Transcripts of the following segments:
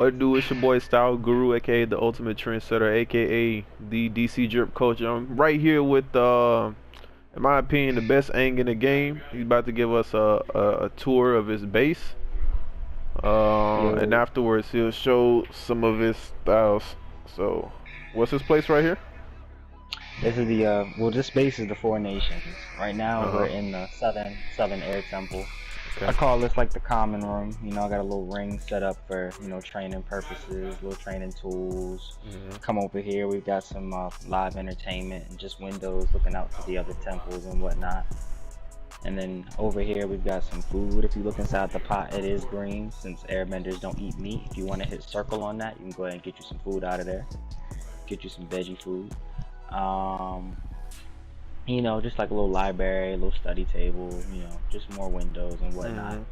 What do? It's your boy Style Guru, aka the Ultimate Trendsetter, aka the DC Drip Coach. I'm right here with, in my opinion, the best Aang in the game. He's about to give us a tour of his base, and Yo, afterwards he'll show some of his styles. So, what's his place right here? this is the well, this base is the Four Nations. Right now Uh we're huh. in the Southern Air Temple. I Okay. call this like the common room. You know, I got a little ring set up for training purposes, little training tools. Mhm. Come over here, we've got some live entertainment and just windows looking out to the other temples and whatnot. And then over here we've got some food. If you look inside the pot, it is green since airbenders don't eat meat. If you want to hit circle on that, you can go ahead and get you some food out of there. Get you some veggie food. Um, just like a little library, a little study table, just more windows and whatnot. Mhm.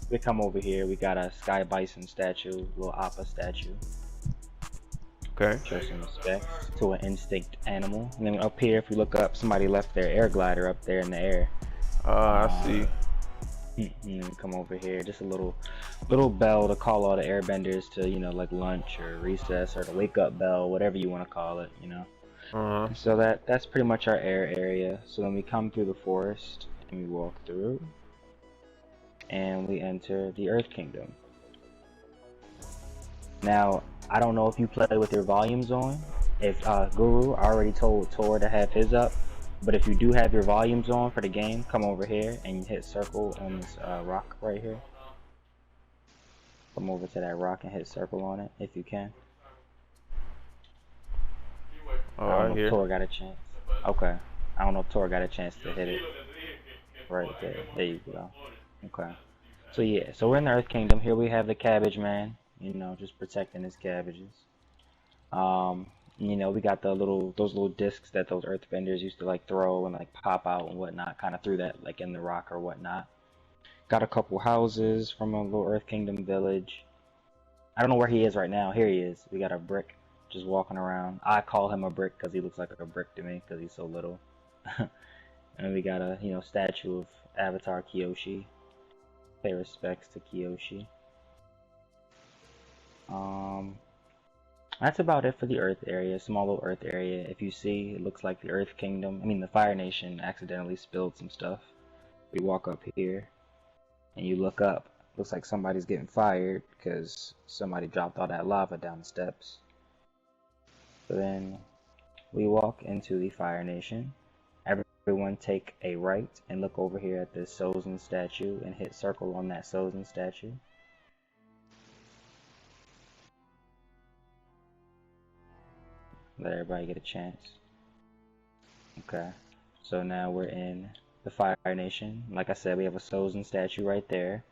We come over here, we got a Sky Bison statue, little Appa statue. Okay. Show some respect to an instinct animal. And then up here, if you look up, somebody left their air glider up there in the air. I Um, see. come over here, just a little bell to call all the airbenders to, like lunch or recess or the wake up bell, whatever you want to call it. Uh huh. So that's pretty much our air area. So then we come through the forest and we walk through and we enter the Earth Kingdom. Now, I don't know if you play with your volumes on. If Guru already told Tor to have his up, but if you do have your volumes on for the game, come over here and you hit circle on this rock right here. Come over to that rock and hit circle on it if you can. Oh, I don't I know if hear. Tor got a chance. Okay. I don't know if Tor got a chance to hit it. Right there. There you go. Okay. So yeah, so we're in the Earth Kingdom. Here we have the Cabbage Man, just protecting his cabbages. Um, we got those little discs that those earthbenders used to like throw and like pop out and whatnot, kind of threw that like in the rock or whatnot. Got a couple houses from a little Earth Kingdom village. I don't know where he is right now. Here he is. We got a brick just walking around. I call him a brick because he looks like a brick to me because he's so little. And we got a statue of Avatar Kyoshi. Pay respects to Kyoshi. Um, that's about it for the Earth area, small little Earth area. If you see, it looks like the Earth Kingdom, the Fire Nation accidentally spilled some stuff. We walk up here, and you look up. Looks like somebody's getting fired because somebody dropped all that lava down the steps. So then we walk into the Fire Nation. Everyone take a right and look over here at this Sozin statue and hit circle on that Sozin statue. Let everybody get a chance. Okay. So now we're in the Fire Nation. Like I said, we have a Sozin statue right there.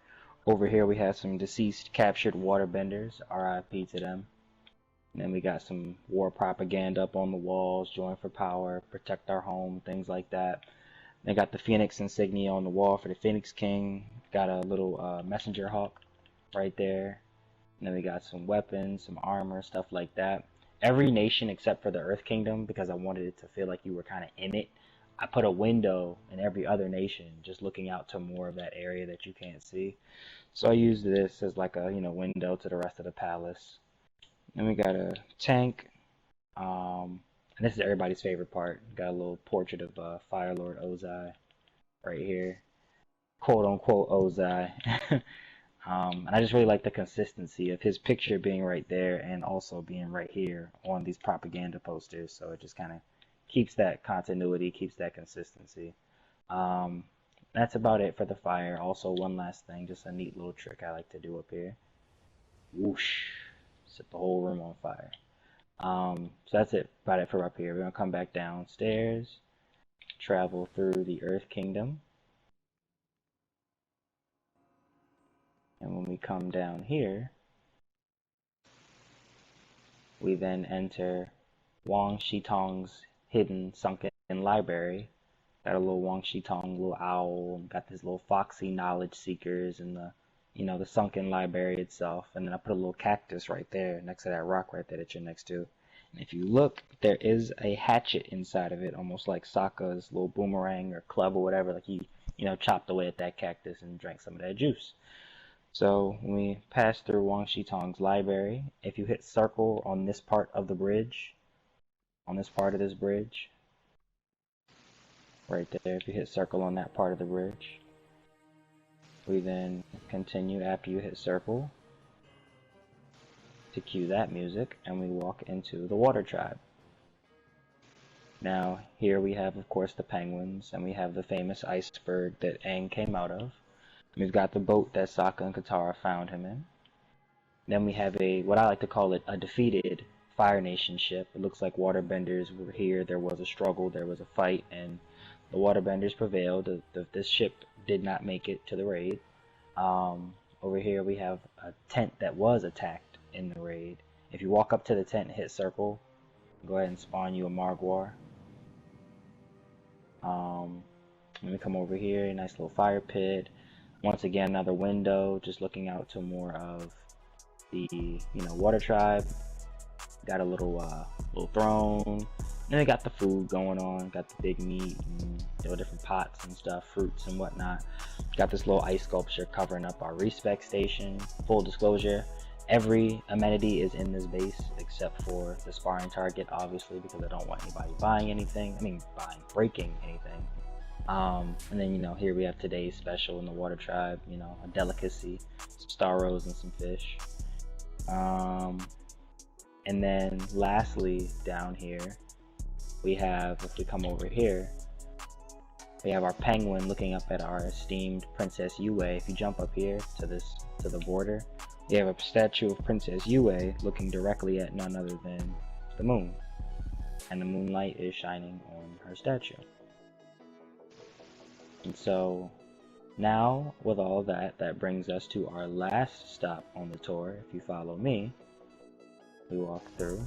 Over here we have some deceased captured waterbenders. RIP to them. And then we got some war propaganda up on the walls. Join for power. Protect our home. Things like that. They got the Phoenix insignia on the wall for the Phoenix King. Got a little messenger hawk right there. And then we got some weapons, some armor, stuff like that. Every nation except for the Earth Kingdom, because I wanted it to feel like you were kind of in it, I put a window in every other nation, just looking out to more of that area that you can't see. So I used this as like a window to the rest of the palace. Then we got a tank. And this is everybody's favorite part. Got a little portrait of Fire Lord Ozai right here, quote unquote Ozai. And I just really like the consistency of his picture being right there and also being right here on these propaganda posters. So it just kind of keeps that continuity, keeps that consistency. Um, that's about it for the fire. Also, one last thing, just a neat little trick I like to do up here. Whoosh, set the whole room on fire. So that's it, about it for up here. We're gonna come back downstairs, travel through the Earth Kingdom, and when we come down here, we then enter Wang Shitong's hidden sunken library. Got a little Wang Shitong, little owl, got this little foxy knowledge seekers and the sunken library itself. And then I put a little cactus right there next to that rock right there that you're next to. And if you look, there is a hatchet inside of it, almost like Sokka's little boomerang or club or whatever. Like he chopped away at that cactus and drank some of that juice. So when we pass through Wang Shitong's library, if you hit circle on this part of the bridge, on this part of this bridge, right there, if you hit circle on that part of the bridge, we then continue after you hit circle to cue that music, and we walk into the Water Tribe. Now, here we have, of course, the penguins, and we have the famous iceberg that Aang came out of. We've got the boat that Sokka and Katara found him in. Then we have what I like to call it, a defeated Fire Nation ship. It looks like waterbenders were here. There was a struggle, there was a fight, and the waterbenders prevailed. This ship did not make it to the raid. Over here we have a tent that was attacked in the raid. If you walk up to the tent and hit circle, go ahead and spawn you a Margwar. Let me come over here, a nice little fire pit. Once again, another window, just looking out to more of the Water Tribe. Got a little throne. And they got the food going on, got the big meat and different pots and stuff, fruits and whatnot. Got this little ice sculpture covering up our respec station. Full disclosure, every amenity is in this base except for the sparring target, obviously, because I don't want anybody buying anything. Breaking anything. And then, here we have today's special in the Water Tribe, a delicacy, some star rose and some fish. And then lastly, down here, we have, if we come over here, we have our penguin looking up at our esteemed Princess Yue. If you jump up here to the border, we have a statue of Princess Yue looking directly at none other than the moon. And the moonlight is shining on her statue. And so now, with all that brings us to our last stop on the tour. If you follow me, we walk through,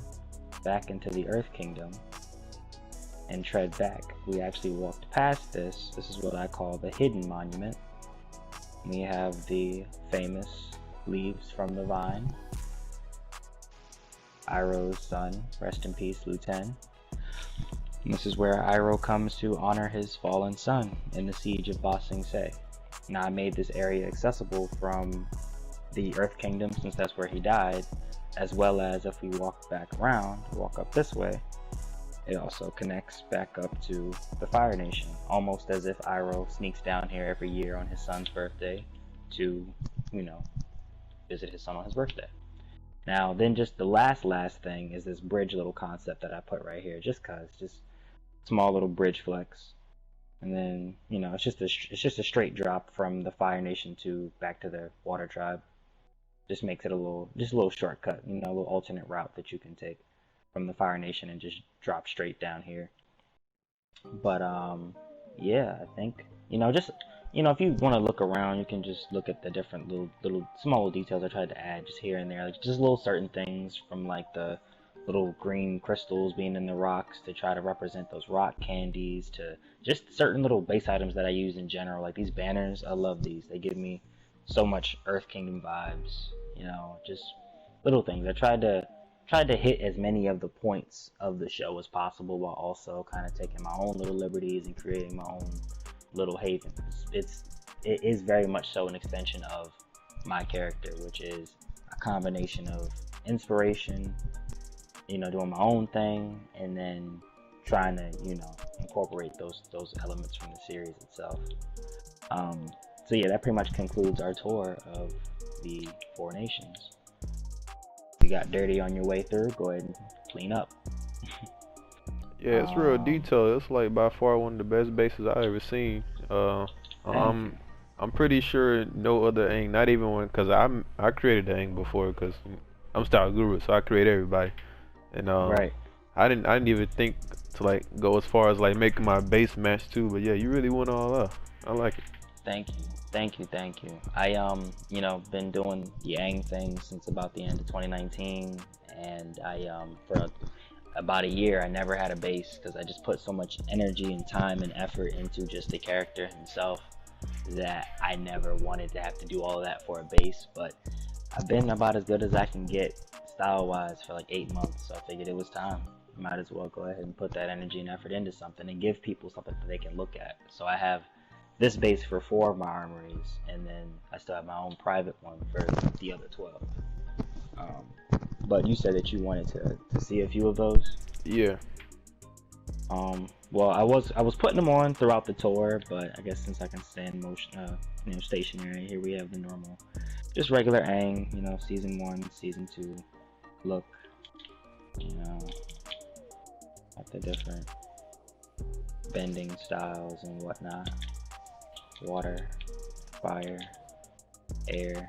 back into the Earth Kingdom, and tread back. We actually walked past this. This is what I call the hidden monument. We have the famous leaves from the vine. Iroh's son, rest in peace, Lieutenant. And this is where Iroh comes to honor his fallen son in the siege of Ba Sing Se. Now, I made this area accessible from the Earth Kingdom, since that's where he died, as well as if we walk back around, walk up this way, it also connects back up to the Fire Nation, almost as if Iroh sneaks down here every year on his son's birthday to, visit his son on his birthday. Now, then just the last thing is this bridge little concept that I put right here, just small little bridge flex. And then, it's just a straight drop from the Fire Nation to back to the Water Tribe. Just makes it a little shortcut, a little alternate route that you can take from the Fire Nation and just drop straight down here. But yeah, I think if you want to look around, you can just look at the different little small details I tried to add just here and there, like just little certain things, from like the little green crystals being in the rocks to try to represent those rock candies, to just certain little base items that I use in general, like these banners. I love these. They give me so much Earth Kingdom vibes, just little things. I tried to hit as many of the points of the show as possible, while also kind of taking my own little liberties and creating my own little haven. It is very much so an extension of my character, which is a combination of inspiration, doing my own thing, and then trying to, incorporate those elements from the series itself. So yeah, that pretty much concludes our tour of the Four Nations. If you got dirty on your way through, go ahead and clean up. Yeah, it's real detailed. It's like by far one of the best bases I ever seen. I'm pretty sure no other Aang, not even one, cause I created the Aang before, cause I'm Style Guru, so I create everybody. And right. I didn't even think to like go as far as like making my base match too. But yeah, you really went all up. I like it. Thank you. I been doing the Aang thing since about the end of 2019, and I for about a year I never had a base, because I just put so much energy and time and effort into just the character himself that I never wanted to have to do all of that for a base. But I've been about as good as I can get style wise for like 8 months, so I figured it was time. Might as well go ahead and put that energy and effort into something and give people something that they can look at. So I have this base for 4 of my armories, and then I still have my own private one for the other 12. But you said that you wanted to see a few of those. Yeah. Well, I was putting them on throughout the tour, but I guess since I can stand motion, stationary, here we have the normal, just regular Aang, season 1, season 2 look, at the different bending styles and whatnot. Water, fire, air,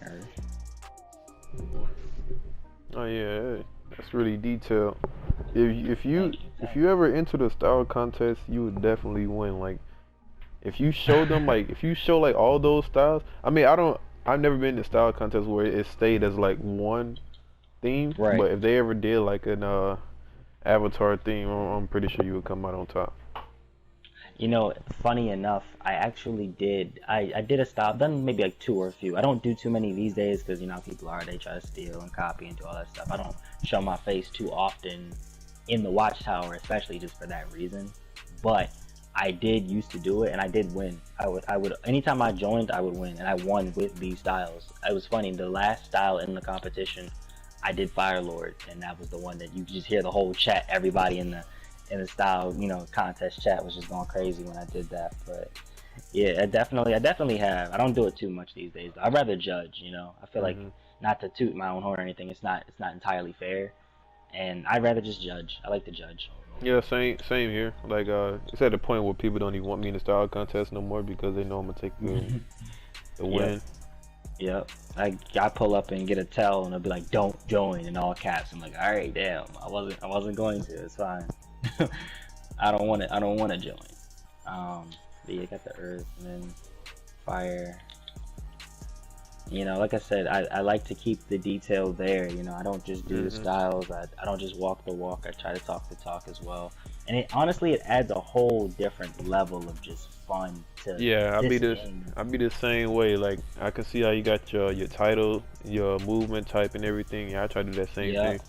earth. Oh yeah, that's really detailed. If you ever enter the style contest, you would definitely win. Like, if you show them, like, if you show like all those styles. I mean, I've never been to style contest where it stayed as like one theme. Right. But if they ever did like an avatar theme, I'm pretty sure you would come out on top. Funny enough, I actually did. I did a style, done maybe like 2 or a few. I don't do too many these days because people they try to steal and copy and do all that stuff. I don't show my face too often in the watchtower, especially just for that reason. But I did used to do it, and I did win. I would anytime I joined, I would win, and I won with these styles. It was funny. The last style in the competition, I did Fire Lord, and that was the one that you could just hear the whole chat, everybody in the style, contest chat was just going crazy when I did that. But yeah, I definitely have. I don't do it too much these days. I'd rather judge, I feel like, not to toot my own horn or anything, it's not entirely fair, and I'd rather just judge. I like to judge. Yeah, same here. Like, it's at the point where people don't even want me in the style contest no more because they know I'm gonna take the win. Yep. I pull up and get a tell, and they'll be like, "Don't join," in all caps. I'm like, "All right, damn. I wasn't going to. It's fine. I don't want to join." But you got the earth and then fire. Like I said, I like to keep the detail there. I don't just do the styles. I don't just walk the walk. I try to talk the talk as well. And it adds a whole different level of just fun to I'll be the same way. Like, I can see how you got your title, your movement type and everything. Yeah, I try to do that same thing.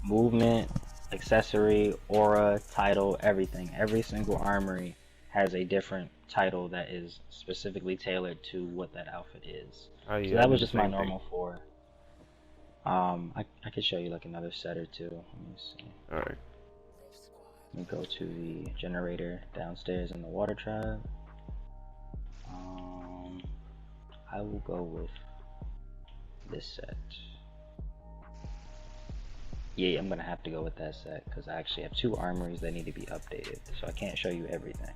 Movement, accessory, aura, title, everything. Every single armory has a different title that is specifically tailored to what that outfit is. So that was just my normal 4. I could show you like another set or two. Let me see. Alright. Let me go to the generator downstairs in the water tribe. I will go with this set. Yeah, I'm gonna have to go with that set because I actually have 2 armories that need to be updated, so I can't show you everything.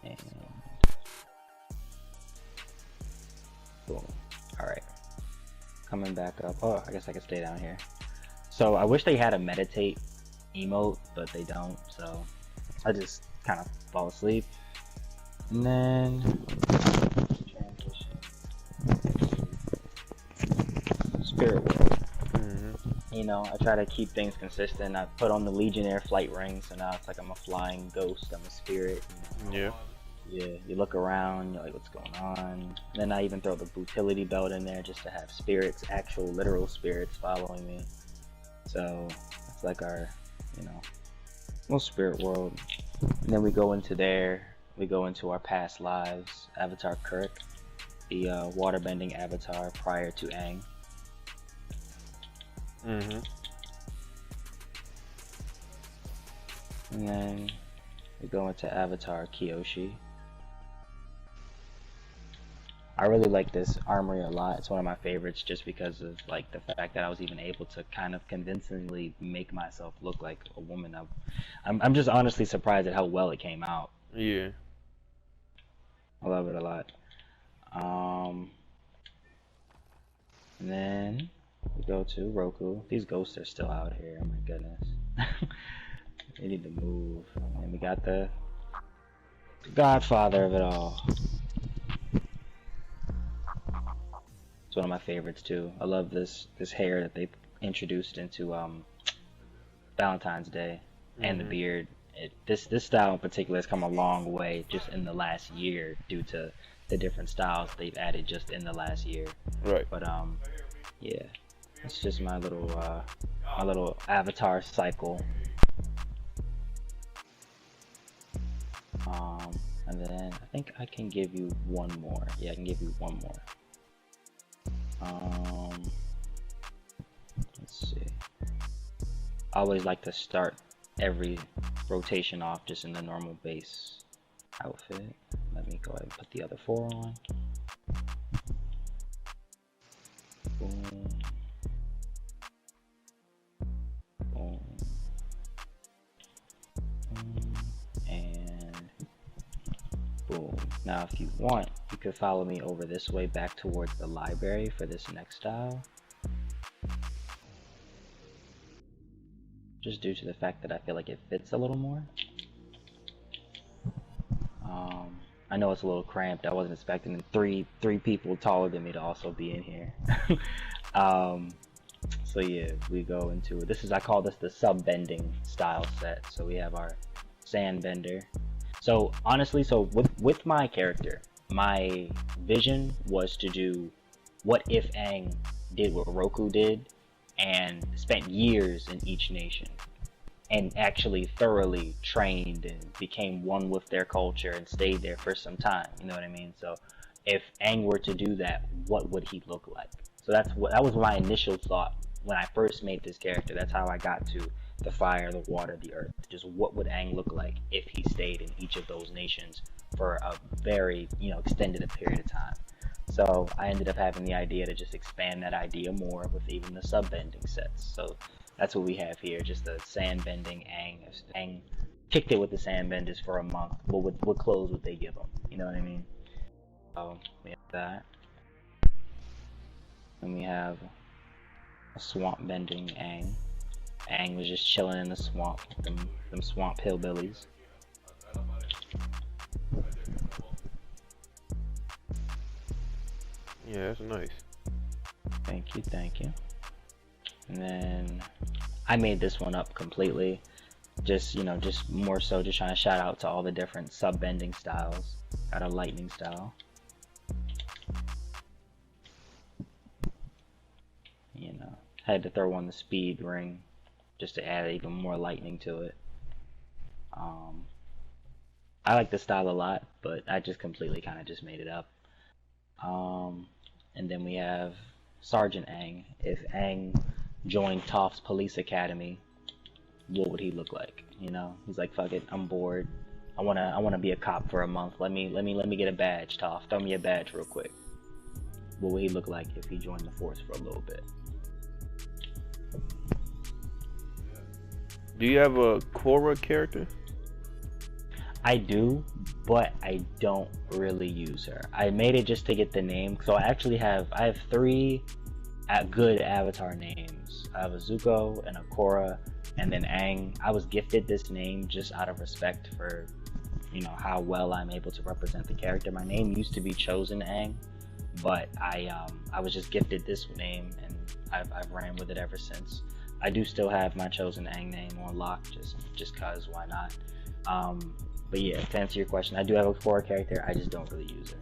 And boom. Alright. Coming back up. Oh, I guess I can stay down here. So I wish they had a meditate emote, but they don't, so I just kind of fall asleep. And then transition. Spirit world. I try to keep things consistent. I put on the Legionnaire flight ring, so now it's like I'm a flying ghost, I'm a spirit. Yeah, you look around, you're like, what's going on? Then I even throw the Brutality belt in there just to have spirits, actual literal spirits following me. So it's like our, little spirit world. And then we go into our past lives. Avatar Kirk, the waterbending avatar prior to Aang. And then we go into Avatar Kyoshi. I really like this armory a lot. It's one of my favorites just because of like the fact that I was even able to kind of convincingly make myself look like a woman. I'm just honestly surprised at how well it came out. Yeah. I love it a lot. And then we go to Roku. These ghosts are still out here. Oh my goodness. They need to move. And we got the godfather of it all. It's one of my favorites too. I love this hair that they introduced into Valentine's Day, and the beard. This style in particular has come a long way just in the last year due to the different styles they've added just in the last year. Right. But yeah, it's just my little avatar cycle. And then I think I can give you one more. Yeah, I can give you one more. Let's see. I always like to start every rotation off just in the normal base outfit. Let me go ahead and put the other 4 on. Boom. Boom. Boom. And boom. Now if you want, you could follow me over this way back towards the library for this next style. Just due to the fact that I feel like it fits a little more. I know it's a little cramped. I wasn't expecting three people taller than me to also be in here. So yeah, we go into it. This is, I call this the sub-bending style set. So we have our Sandbender. So honestly, so with my character, my vision was to do what if Aang did what Roku did and spent years in each nation and actually thoroughly trained and became one with their culture and stayed there for some time, you know what I mean? So if Aang were to do that, what would he look like? So that was my initial thought when I first made this character. That's how I got to the fire, the water, the earth. Just what would Aang look like if he stayed in each of those nations for a very, extended period of time. So I ended up having the idea to just expand that idea more with even the sub-bending sets. So that's what we have here, just the sand-bending Aang. Aang kicked it with the sand-benders for a month. What clothes would they give him? You know what I mean? So we have that. And we have a swamp-bending Aang. Aang was just chilling in the swamp, them swamp hillbillies. Yeah, that's nice. Thank you, thank you. And then I made this one up completely. Just more so just trying to shout out to all the different sub-bending styles. Got a lightning style. Had to throw on the speed ring just to add even more lightning to it. I like the style a lot, but I just completely kind of just made it up. And then we have Sergeant Aang. If Aang joined Toph's police academy, what would he look like? He's like, fuck it, I'm bored. I wanna be a cop for a month. Let me get a badge, Toph. Throw me a badge real quick. What would he look like if he joined the force for a little bit? Do you have a Korra character? I do, but I don't really use her. I made it just to get the name. So I have 3 good avatar names. I have a Zuko and a Korra, and then Aang. I was gifted this name just out of respect for, how well I'm able to represent the character. My name used to be Chosen Aang, but I was just gifted this name, and I've ran with it ever since. I do still have my Chosen Aang name on lock, just cause why not? But yeah, to answer your question, I do have a Korra character. I just don't really use her.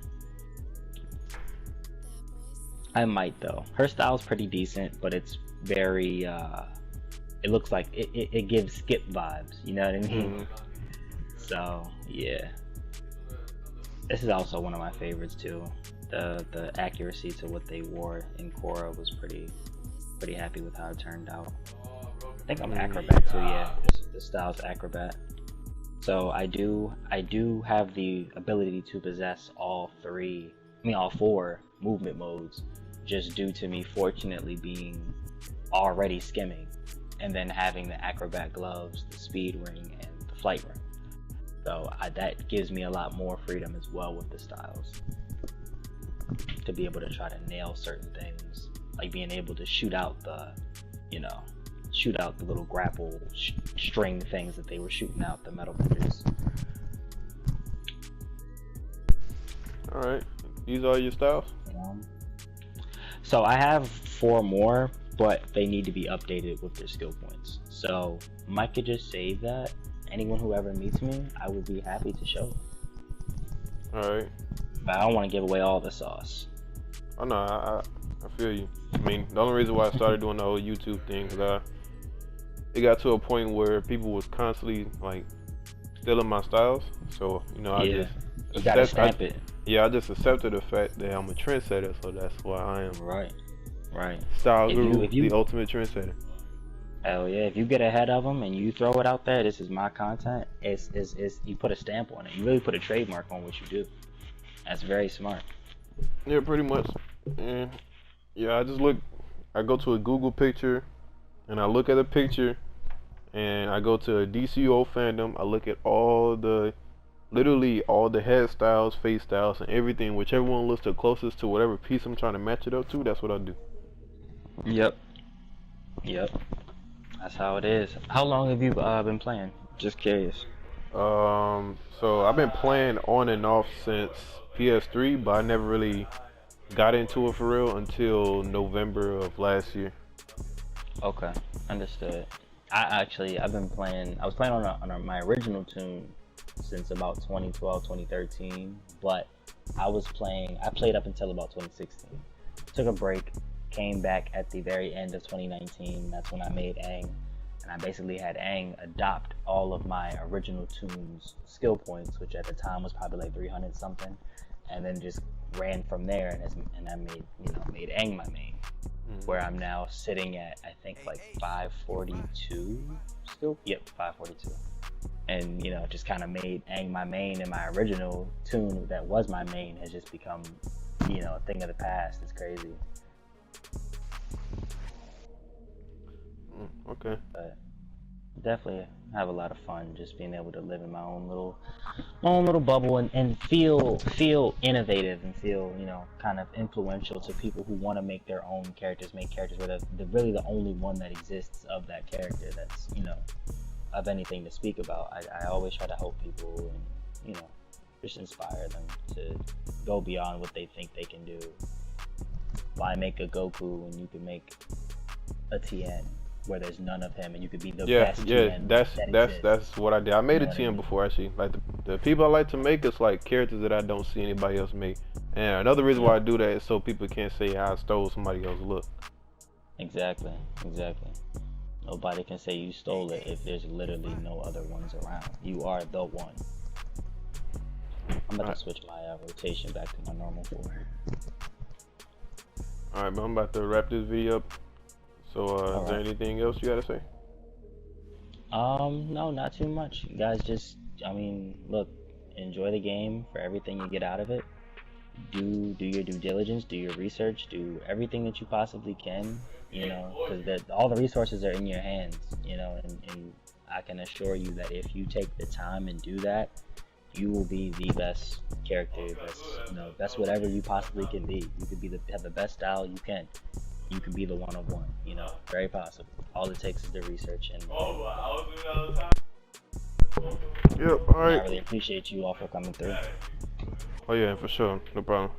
I might though. Her style's pretty decent, but it's very it looks like it gives Skip vibes. You know what I mean? Mm-hmm. So yeah, this is also one of my favorites too. The accuracy to what they wore in Korra was pretty happy with how it turned out. I think I'm Acrobat, so yeah, the style's Acrobat. So I do have the ability to possess all 4 movement modes, just due to me fortunately being already skimming, and then having the Acrobat gloves, the speed ring, and the flight ring. So that gives me a lot more freedom as well with the styles, to be able to try to nail certain things, like being able to shoot out the little grapple string things that they were shooting out, the metal benders. Alright, these are your styles? So I have 4 more, but they need to be updated with their skill points. So Mike could just save that. Anyone who ever meets me, I would be happy to show. Alright. But I don't want to give away all the sauce. Oh no, I feel you. I mean, the only reason why I started doing the whole YouTube thing, cause it got to a point where people was constantly like stealing my styles. So you know, I just you gotta stamp it. Yeah, I just accepted the fact that I'm a trendsetter, so that's why I am. Right. Style guru, the ultimate trendsetter. Hell yeah! If you get ahead of them and you throw it out there, this is my content. It's you put a stamp on it. You really put a trademark on what you do. That's very smart. Yeah, pretty much. And yeah, I go to a Google picture, and I look at a picture, and I go to a DCUO fandom. I look at literally all the hairstyles, face styles, and everything. Whichever one looks the closest to whatever piece I'm trying to match it up to, that's what I do. Yep. That's how it is. How long have you been playing? Just curious. So I've been playing on and off since PS3, but I never really got into it for real until November of last year. Okay, understood. I've been playing. I was playing on my original toon since about 2012, 2013, but I played up until about 2016. Took a break, came back at the very end of 2019. That's when I made Aang, and I basically had Aang adopt all of my original toon's skill points, which at the time was probably like 300 something, and then just ran from there, and I made Aang my main, where I'm now sitting at, I think, like 542 still. Yep, 542. And just kind of made Aang my main, and my original toon that was my main has just become a thing of the past. It's crazy. Okay. But definitely have a lot of fun just being able to live in my own little bubble and feel innovative and feel kind of influential to people who want to make their own characters, make characters where they're really the only one that exists of that character that's of anything to speak about. I always try to help people and just inspire them to go beyond what they think they can do. Why make a Goku when you can make a Tien where there's none of him and you could be the best Tien that's what I did. I made a Tien before, actually. Like the people I like to make is like characters that I don't see anybody else make. And another reason why I do that is so people can't say I stole somebody else's look. Exactly. Nobody can say you stole it if there's literally no other ones around. You are the one. I'm about to switch my rotation back to my normal 4. Alright, but I'm about to wrap this video up. So, is there anything else you gotta say? No, not too much. You guys look, enjoy the game for everything you get out of it. Do your due diligence, do your research, do everything that you possibly can, because all the resources are in your hands, and I can assure you that if you take the time and do that, you will be the best character, best whatever you possibly can be. You could have the best style you can. You can be the one of one, very possible. All it takes is the research and. Yep, alright. I really appreciate you all for coming through. Oh yeah, for sure, no problem.